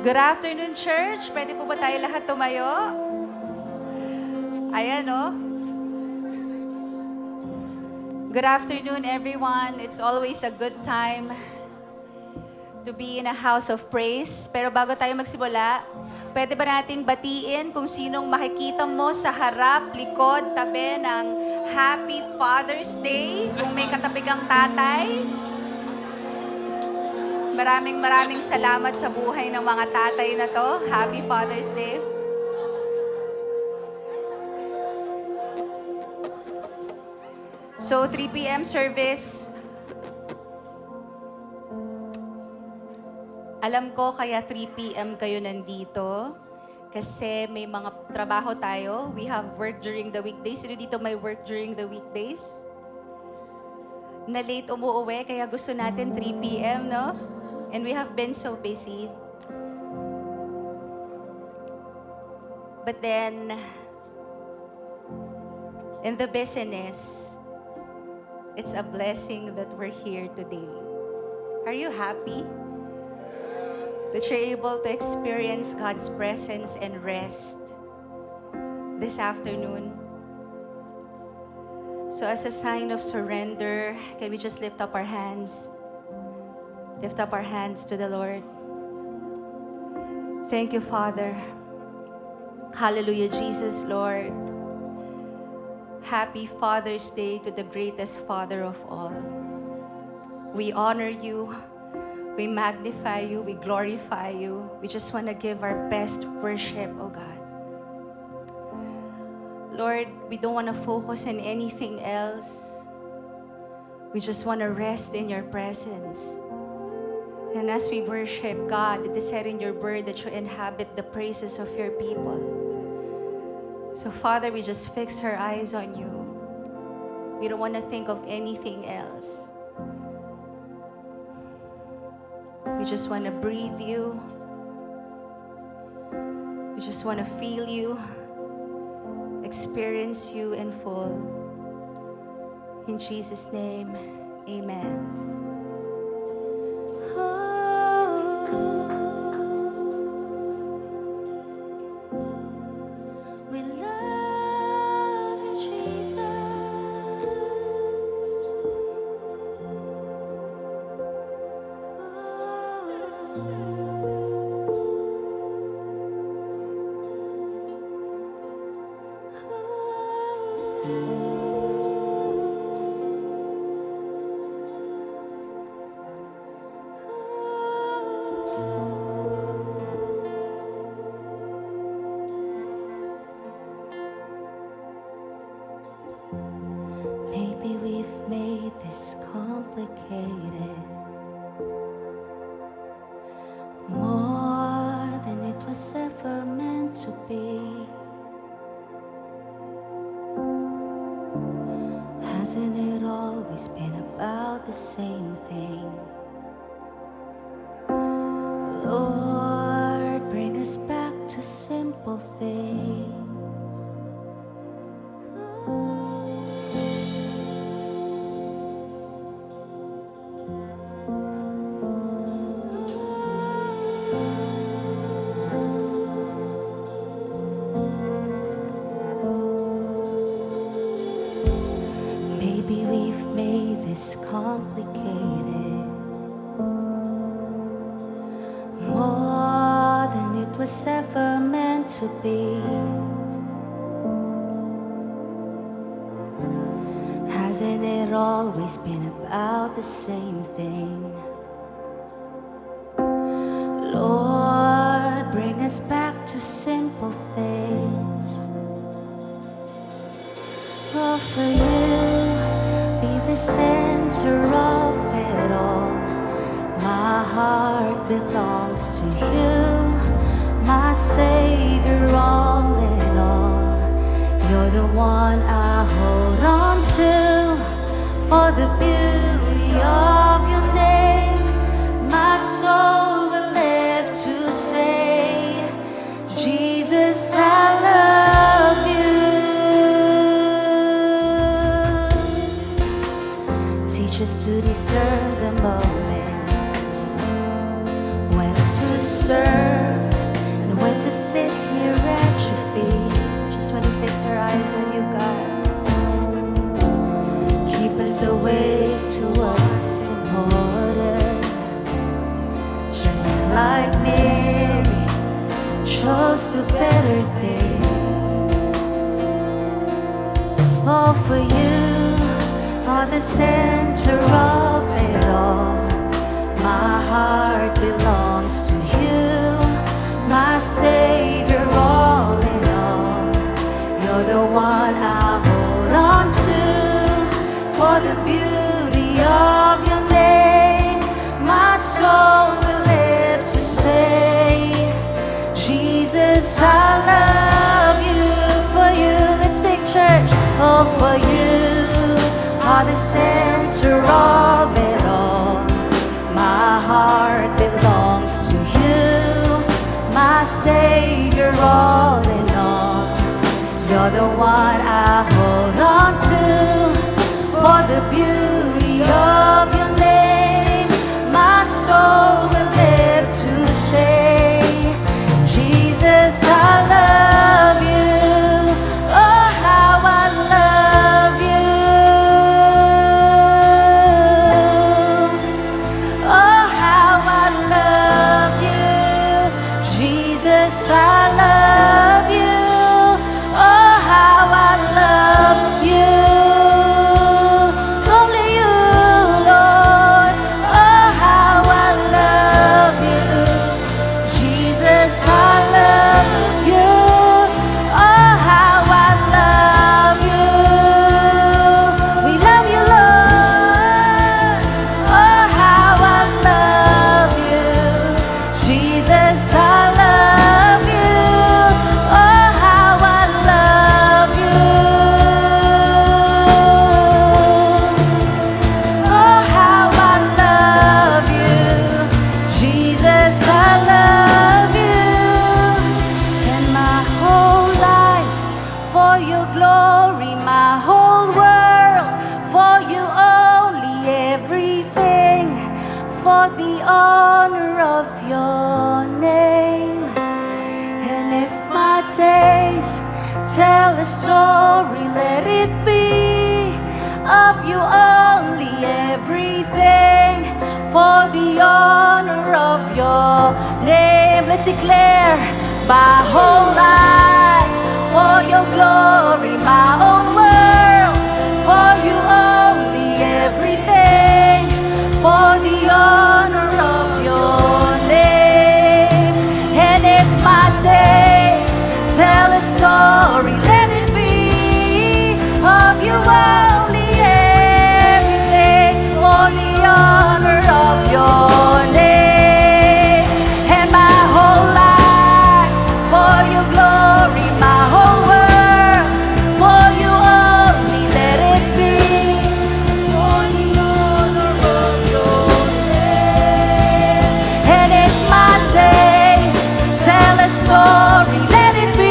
Good afternoon, church. Pwede po ba tayo lahat tumayo? Ayan, oh. Good afternoon, everyone. It's always a good time to be in a house of praise. Pero bago tayo magsimula, pwede ba nating batiin kung sinong makikita mo sa harap, likod, tabi ng Happy Father's Day? Kung may katabi kang tatay. Maraming salamat sa buhay ng mga tatay na to. Happy Father's Day. So, 3 p.m. service. Alam ko kaya 3 p.m. kayo nandito kasi may mga trabaho tayo. We have work during the weekdays. Sino dito may work during the weekdays? Na late umuuwi kaya gusto natin 3 p.m., no? And we have been so busy. But then, in the business, it's a blessing that we're here today. Are you happy that you're able to experience God's presence and rest this afternoon? So as a sign of surrender, can we just lift up our hands? Lift up our hands to the Lord. Thank you, Father. Hallelujah, Jesus, Lord. Happy Father's Day to the greatest Father of all. We honor you. We magnify you. We glorify you. We just want to give our best worship, oh God. Lord, we don't want to focus on anything else. We just want to rest in your presence. And as we worship God, it is said in your word that you inhabit the praises of your people. So Father, we just fix our eyes on you. We don't want to think of anything else. We just want to breathe you. We just want to feel you, experience you in full. In Jesus' name, amen. Maybe we've made this complicated, more than it was ever meant to be. Hasn't it always been about the same thing? Lord, bring us back to simple things. Maybe we've made this complicated, more than it was ever meant to be. Hasn't it always been about the same thing? Lord, bring us back to simple things. Oh, for you, be the center of it all. My heart belongs to you, my Savior, all in all. You're the one I hold on to, for the beauty of your name. My soul will live to say, Jesus, I love you. Teach us to discern the moment when to serve us to better things. Oh, for you are the center of it all. My heart belongs to you, my Savior, all in all. You're the one I hold on to, for the beauty of your name. My soul will live to say, Jesus, I love you. For you, let's sing, church. Oh, for you are the center of it all. My heart belongs to you, my Savior, all in all. You're the one I hold on to, for the beauty of your name. My soul will live to say, Jesus, I love you. Oh, how I love you. Oh, how I love you. Jesus, I love you. Oh, how I love you. Only you, Lord. Oh, how I love you. Jesus, I love you. Oh, how I love you. We love you, Lord. Oh, how I love you. Jesus, I love you. Oh, how I love you. Oh, how I love you. Jesus, I love you. And my whole life for your glory, my whole world for you only, everything for the honor of your name. And if my days tell a story, let it be of you only, everything for the honor of your name. Let's declare, my whole life for your glory, my whole world for you only, everything for the honor of your name. And if my days tell a story, let it be of you only, everything for the honor of your name. And my whole life for your glory, my whole world for you only, let it be for the honor of your name. And if my days tell a story, let it be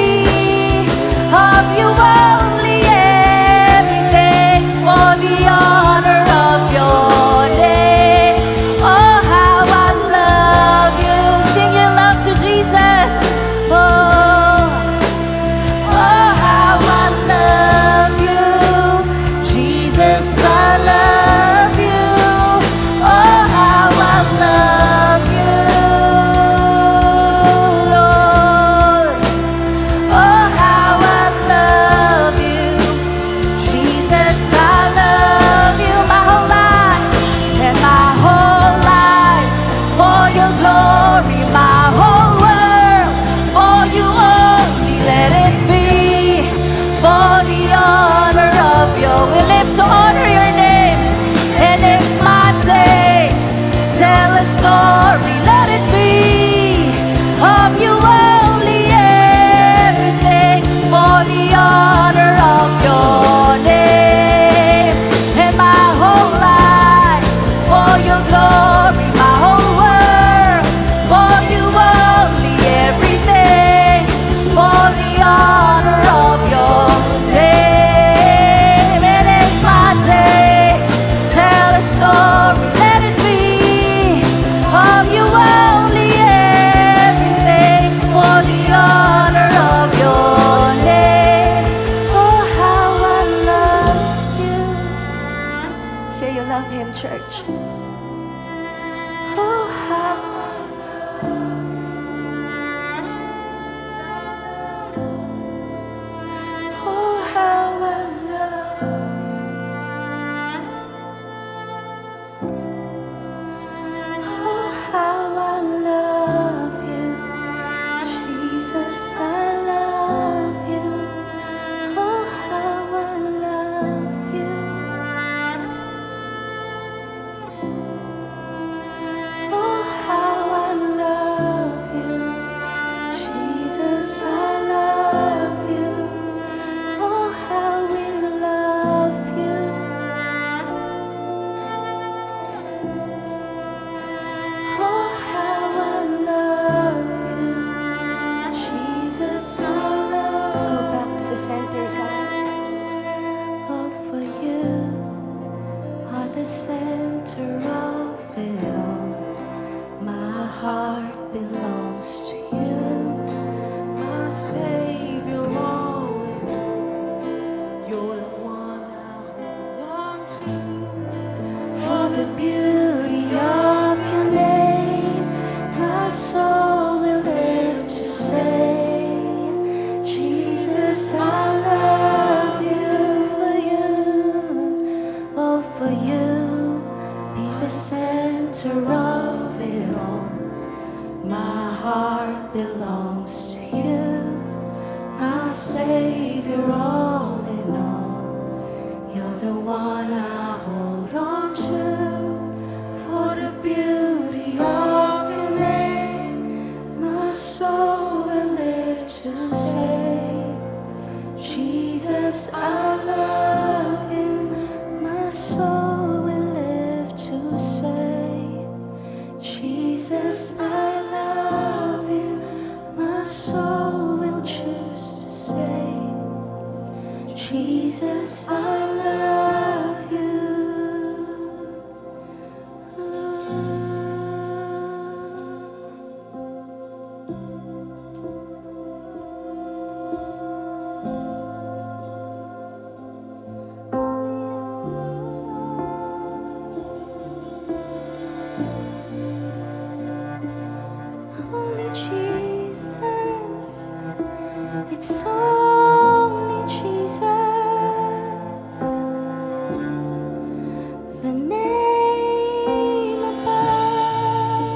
of you only, everything for the honor of your name. Oh, how I love you. Sing your love to Jesus. Oh, oh, how I love you. Jesus, I love you. Oh, how I love you, Lord. Oh, how I love you. Jesus, I love you. My whole life, and my whole life for your glory, my whole world for you only, let it be for the honor of your. We live to honor your name. And if my days tell a story, let it be of you only, everything for the honor of your name. And my whole life for your glory, my whole world for you only, everything for the honor of your name. And if my days tell a story, let it be of you only, everything for the honor of your name. Oh, how I love you. Say you love him, church. Oh, how center, God. Oh, for you are the center of it all. My heart belongs to you, My Savior, all in all. You're the one I hold on to. for the beauty of your name. My soul will live to say, Jesus, I love you. For you, oh, for you, be the center of it all. My heart belongs to you, my Savior, all in all. You're the one I hold on to, for the beauty of your name. My soul will live to say, Jesus, I love you. My soul will live to say, Jesus, I love you. My soul will choose to say, Jesus, I love you. Only Jesus, it's only Jesus. The name above,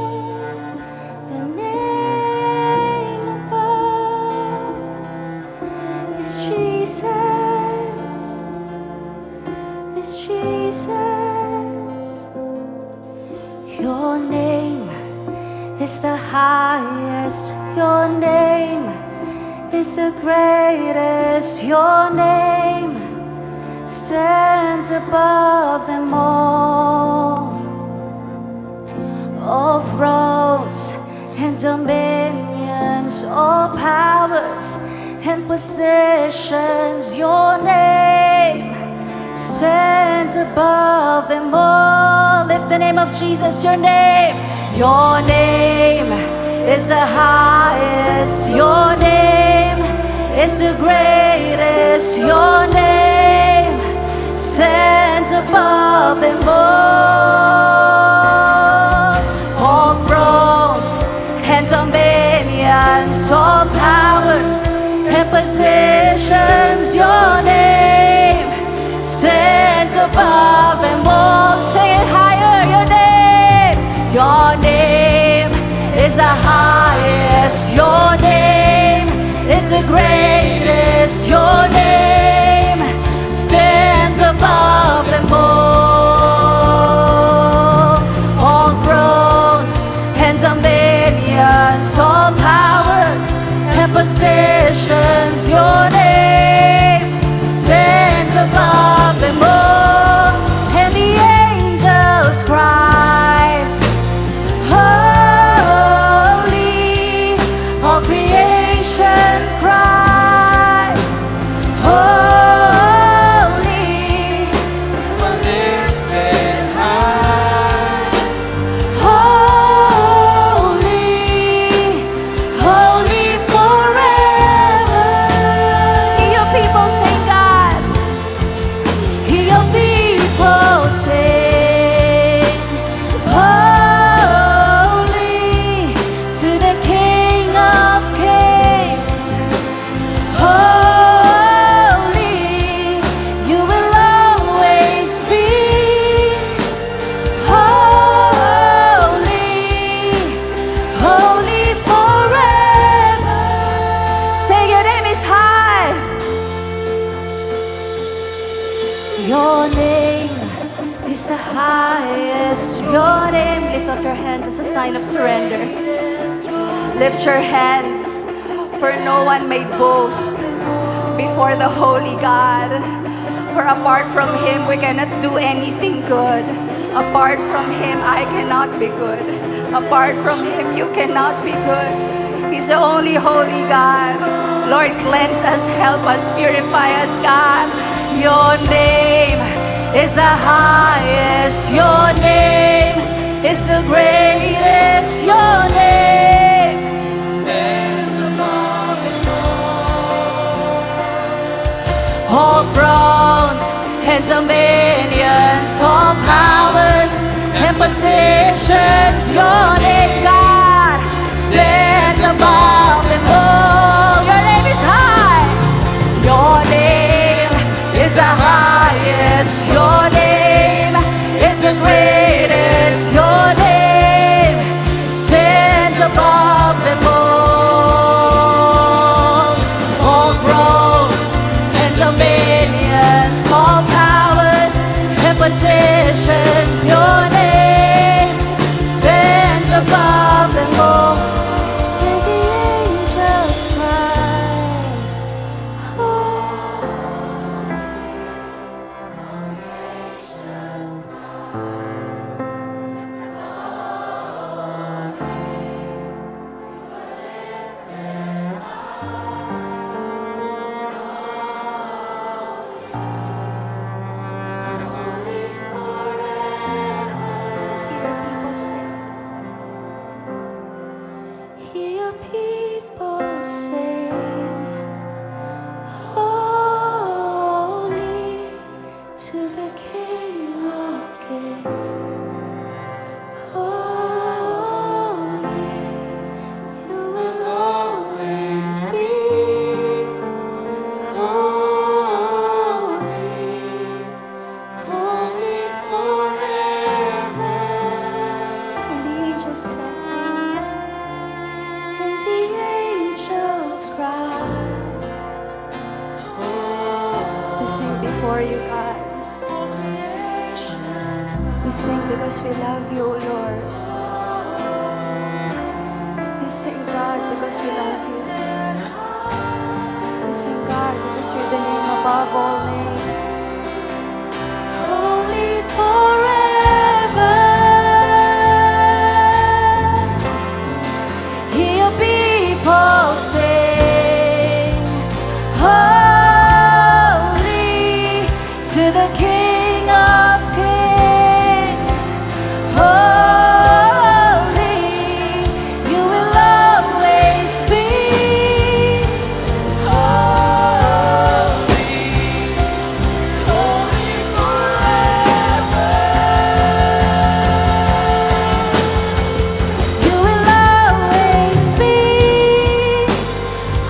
the name above is Jesus, is Jesus. Your name is the highest, your name is the greatest, your name stands above them all. All thrones and dominions, all powers and positions, your name stands above them all. Lift the name of Jesus, your name. Your name is the highest, your name is the greatest, your name stands above them all. All thrones and dominions, all powers and positions, your name stands above them all. Say it higher, your name. Your name is the highest, your name is the greatest, your name stands above them all. All thrones and dominions, all powers and positions, your name stands above them all. And the angels cry, holy, all creation cries, holy, Lifted high. holy, holy forever. Hear your people sing, God. Hear your people sing, holy to the King of Kings. Holy, you will always be. Holy, holy forever. Say your name is high. Your name is the highest. Your name. Lift up your hands as a sign of surrender. Lift your hands, for no one may boast before the holy God. For apart from Him, we cannot do anything good. Apart from Him, I cannot be good. Apart from Him, you cannot be good. He's the only holy God. Lord, cleanse us, help us, purify us, God. Your name is the highest. Your name is the greatest. Your name stands above them all thrones and dominions, all powers and positions. Your name, God, stands above them all. Your name is high. Your name is the highest. Your name is the greatest. Your name stands above them all. All thrones and dominions, all powers and positions. Your name stands above them all. And the angels cry, holy forever. Hear people sing. Hear people sing. Holy to the King of Kings. Holy, you will always be. Holy, holy forever. And the angels cry. And the angels cry. We sing before you, God. We sing because we love you, Lord. We sing, God, because we love you. We sing, God, because you're the name above all names. Holy forever. Hear people sing, holy to the King of Kings. Holy, you will always be. Holy, holy forever. You will always be.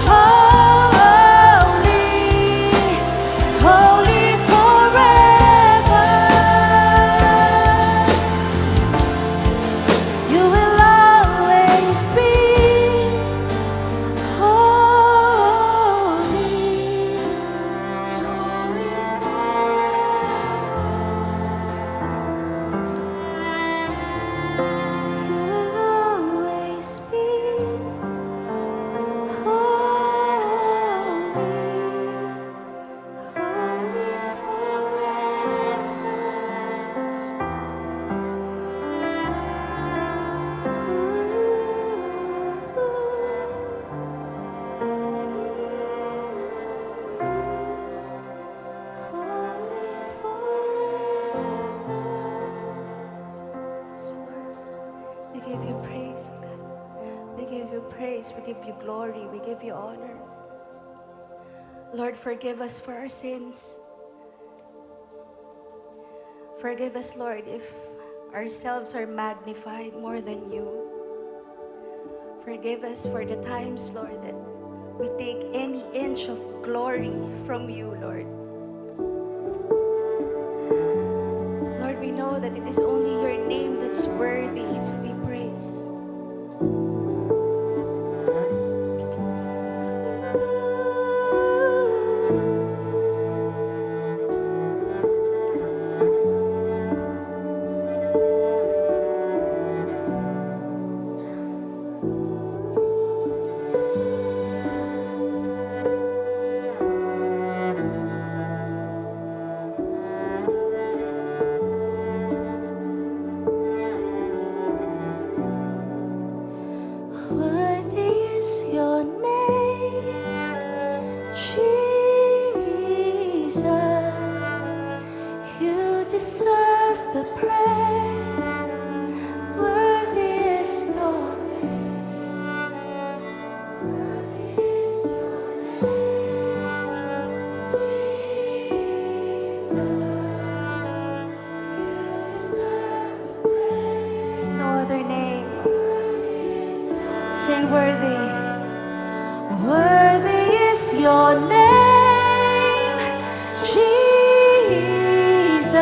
Holy, holy forever. You will always be. Holy, holy forever. You will always be. Holy, holy forever. We give you praise, oh God. We give you praise, we give you glory, we give you honor. Lord, forgive us for our sins. Forgive us, Lord, if ourselves are magnified more than you. Forgive us for the times, Lord, that we take any inch of glory from you, Lord. Lord, we know that it is only your name that's worthy to be praised. deserve the praise. Worthy is your There's no other name. Sing worthy. Worthy is your name, Jesus.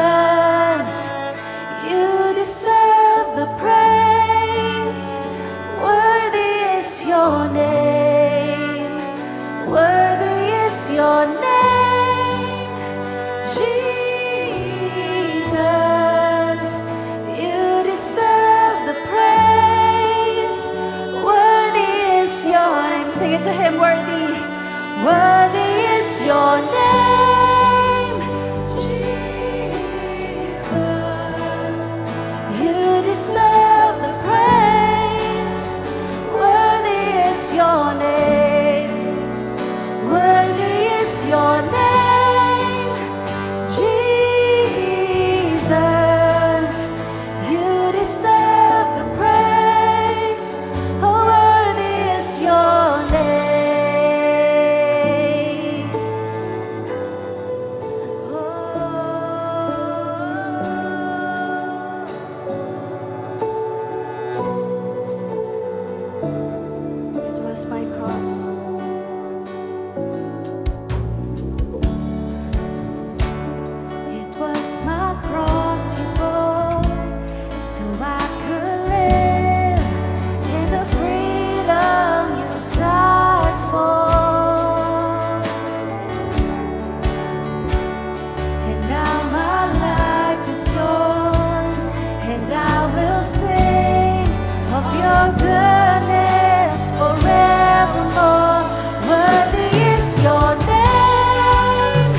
You deserve the praise. Worthy is your name. Worthy is your name, Jesus. You deserve the praise. Worthy is your name. Sing it to Him, worthy. Worthy is your name, Jesus. You deserve the praise. Worthy is your name. Worthy is your name, Jesus. You deserve the praise. Oh, worthy is your name. It was my cross. It was my cross you bore, so I could live in the freedom you died for. And now my life is yours, and I will sing of your goodness forevermore. Worthy is your name,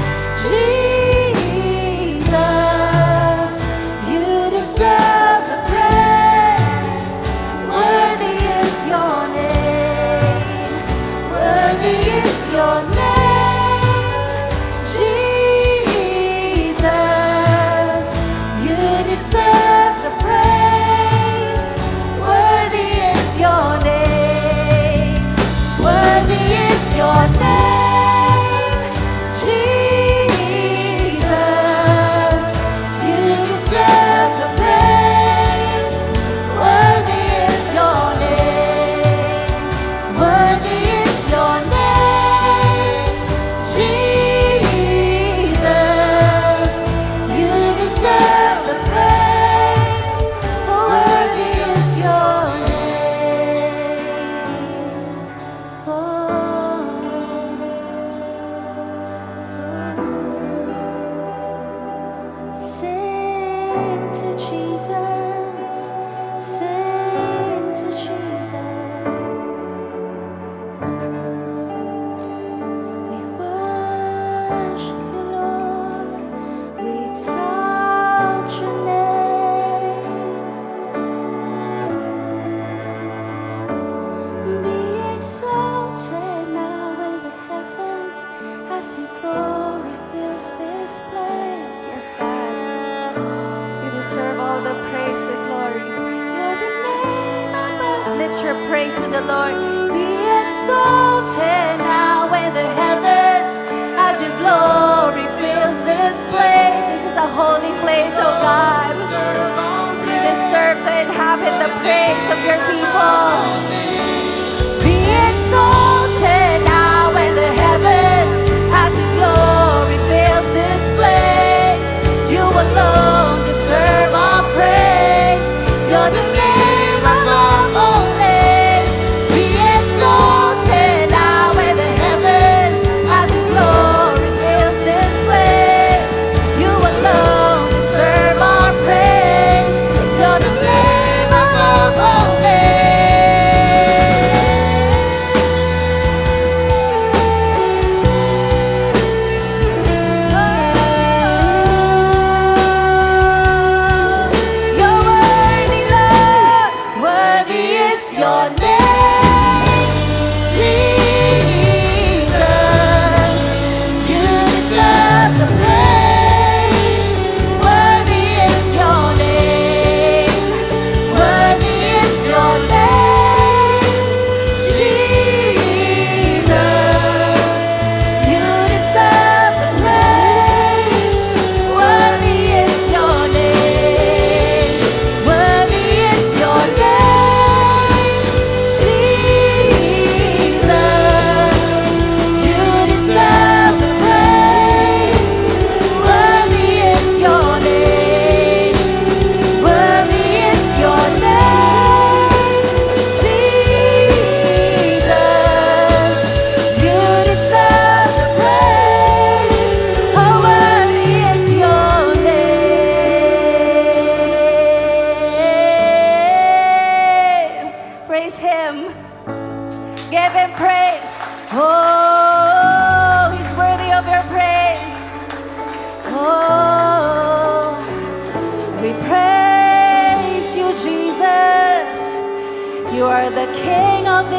Jesus. You deserve the praise. Worthy is your name. Worthy is your name, Jesus. You deserve the praise. Worthy is your name. Worthy is your name, Jesus. You deserve the praise. Worthy is your name. Worthy is your name, Jesus. You deserve the praise. Worthy is your name. Sing to Jesus. Sing to Jesus. We worship you, Lord. We exalt your name. Be exalted now in the heavens as your glory fills this place. Yes, God. You deserve all the praise and glory. You're the name above. Lift your praise to the Lord. Be exalted now in the heavens as your glory fills this place. This is a holy place, oh God. You deserve to inhabit the praise of your people. Be exalted now in the heavens as your glory fills this place. You alone deserve our praise. You're the name above all names. Be exalted now in the heavens as your glory fills this place. You alone deserve our praise. You're the name above all names.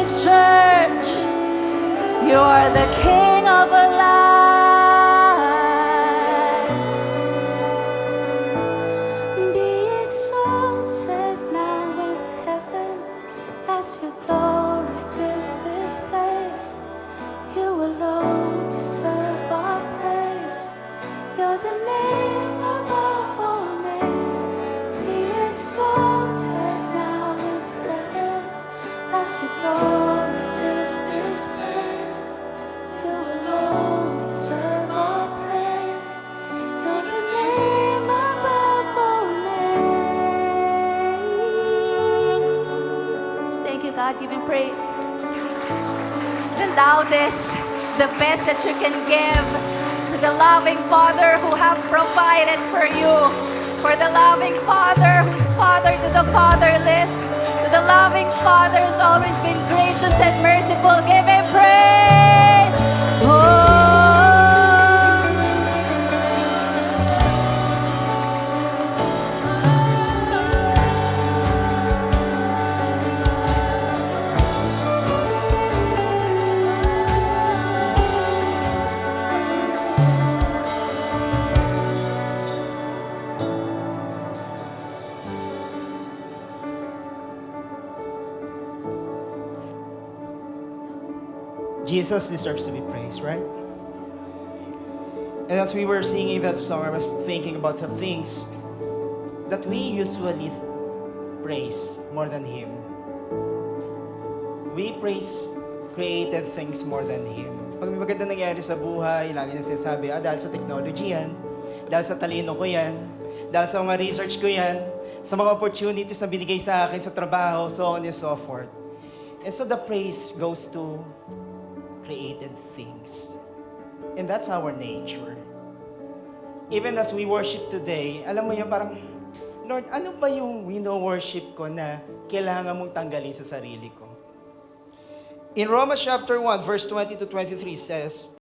this church. You are the King of our life. Be exalted now in the heavens as your glory fills this place. You alone deserve our praise. You're the name above all names. Be exalted now in the heavens as your glory fills this place. You alone deserve our praise. You're the name above all names. Thank you, God. Give Him praise. The loudest, the best that you can give to the loving Father who have provided for you, for the loving Father who's father to the fatherless, to the loving Father who's always been gracious and merciful. Give Him praise. Oh. Jesus deserves to be praised, right? And as we were singing that song, I was thinking about the things that we usually praise more than Him. We praise created things more than Him. Pag may maganda nangyari sa buhay, lagi na sinasabi, dahil sa technology yan, dahil sa talino ko yan, dahil sa mga research ko yan, sa mga opportunities na binigay sa akin sa trabaho, so on and so forth. And so the praise goes to created things. And that's our nature. Even as we worship today, alam mo yun, parang, Lord, ano ba yung worship ko na kailangan mong tanggalin sa sarili ko? In Romans chapter 1, verse 20 to 23 says,